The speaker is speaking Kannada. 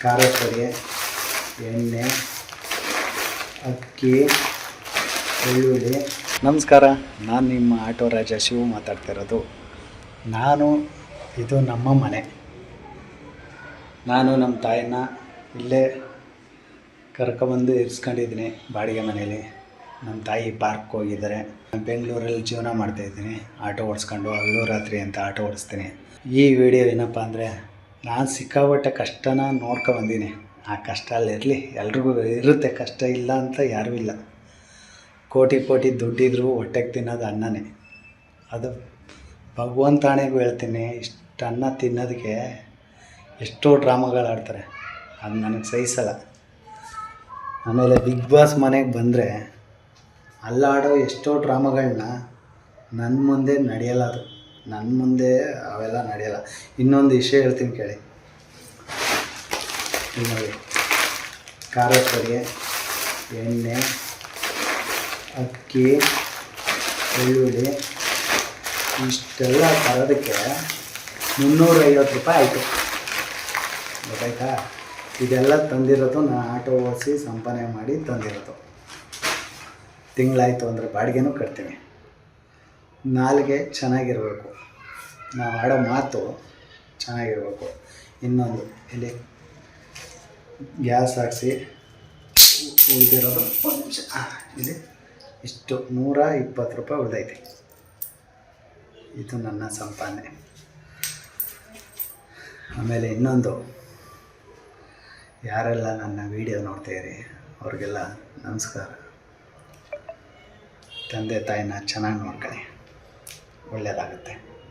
ಖಾರದ ಪುಡಿ, ಎಣ್ಣೆ, ಅಕ್ಕಿ, ಬೆಳ್ಳುಳ್ಳಿ. ನಮಸ್ಕಾರ, ನಾನು ನಿಮ್ಮ ಆಟೋ ರಾಜ ಶಿವು ಮಾತಾಡ್ತಿರೋದು. ಇದು ನಮ್ಮ ಮನೆ. ನಾನು ನಮ್ಮ ತಾಯಿನ ಇಲ್ಲೇ ಕರ್ಕೊಬಂದು ಇರಿಸ್ಕೊಂಡಿದ್ದೀನಿ ಬಾಡಿಗೆ ಮನೇಲಿ. ನಮ್ಮ ತಾಯಿ ಪಾರ್ಕ್ ಹೋಗಿದ್ದಾರೆ. ಬೆಂಗಳೂರಲ್ಲಿ ಜೀವನ ಮಾಡ್ತಾಯಿದ್ದೀನಿ. ಆಟೋ ಓಡಿಸ್ಕೊಂಡು ಹಗಲು ರಾತ್ರಿ ಅಂತ ಆಟೋ ಓಡಿಸ್ತೀನಿ. ಈ ವಿಡಿಯೋ ಏನಪ್ಪ ಅಂದರೆ, ನಾನು ಸಿಕ್ಕಾಪಟ್ಟೆ ಕಷ್ಟನ ನೋಡ್ಕೊಬಂದೀನಿ. ಆ ಕಷ್ಟ ಅಲ್ಲಿರಲಿ, ಎಲ್ರಿಗೂ ಇರುತ್ತೆ ಕಷ್ಟ, ಇಲ್ಲ ಅಂತ ಯಾರೂ ಇಲ್ಲ. ಕೋಟಿ ದುಡ್ಡಿದ್ರು ಹೊಟ್ಟೆಗೆ ತಿನ್ನೋದು ಅನ್ನನೇ. ಅದು ಭಗವಂತಾಣೆಗೂ ಹೇಳ್ತೀನಿ, ಇಷ್ಟು ಅನ್ನ ತಿನ್ನೋದಕ್ಕೆ ಎಷ್ಟೋ ಡ್ರಾಮಾಗಳು ಆಡ್ತಾರೆ. ಅದು ನನಗೆ ಸಹಿಸಲ್ಲ. ಆಮೇಲೆ ಬಿಗ್ ಬಾಸ್ ಮನೆಗೆ ಬಂದರೆ ಅಲ್ಲಾಡೋ ಎಷ್ಟೋ ಡ್ರಾಮಾಗಳನ್ನ ನನ್ನ ಮುಂದೆ ನಡೆಯಲ್ಲ. ಅದು ನನ್ನ ಮುಂದೆ ಅವೆಲ್ಲ ನಡೆಯಲ್ಲ. ಇನ್ನೊಂದು ವಿಷಯ ಹೇಳ್ತೀನಿ ಕೇಳಿ. ನೋಡಿ, ಖಾರದ ಪುಡಿ, ಎಣ್ಣೆ, ಅಕ್ಕಿ, ಬೆಳ್ಳುಳ್ಳಿ ಇಷ್ಟೆಲ್ಲ ತರೋದಕ್ಕೆ 350 ರೂಪಾಯಿ ಆಯಿತು. ಗೊತ್ತಾಯ್ತಾ? ಇದೆಲ್ಲ ತಂದಿರೋದು ನಾನು ಆಟೋ ಓಡಿಸಿ ಸಂಪಾದನೆ ಮಾಡಿ ತಂದಿರೋದು. ತಿಂಗಳಾಯಿತು ಅಂದರೆ ಬಾಡಿಗೆನೂ ಕಟ್ತೀನಿ. ನಾಲಿಗೆ ಚೆನ್ನಾಗಿರಬೇಕು, ನಾವು ಆಡೋ ಮಾತು ಚೆನ್ನಾಗಿರಬೇಕು. ಇನ್ನೊಂದು, ಇಲ್ಲಿ ಗ್ಯಾಸ್ ಹಾಕಿಸಿ ಉಳಿದಿರೋದು ಒಂದು ನಿಮಿಷ, ಇಲ್ಲಿ ಇಷ್ಟು 120 ರೂಪಾಯಿ ಉಳಿದೈತೆ. ಇದು ನನ್ನ ಸಂಪಾದನೆ. ಆಮೇಲೆ ಇನ್ನೊಂದು, ಯಾರೆಲ್ಲ ನನ್ನ ವಿಡಿಯೋ ನೋಡ್ತೀರಿ ಅವ್ರಿಗೆಲ್ಲ ನಮಸ್ಕಾರ. ತಂದೆ ತಾಯಿನ ಚೆನ್ನಾಗಿ ನೋಡ್ಕೊಳ್ಳಿ, ಒಳ್ಳೆಯದಾಗುತ್ತೆ.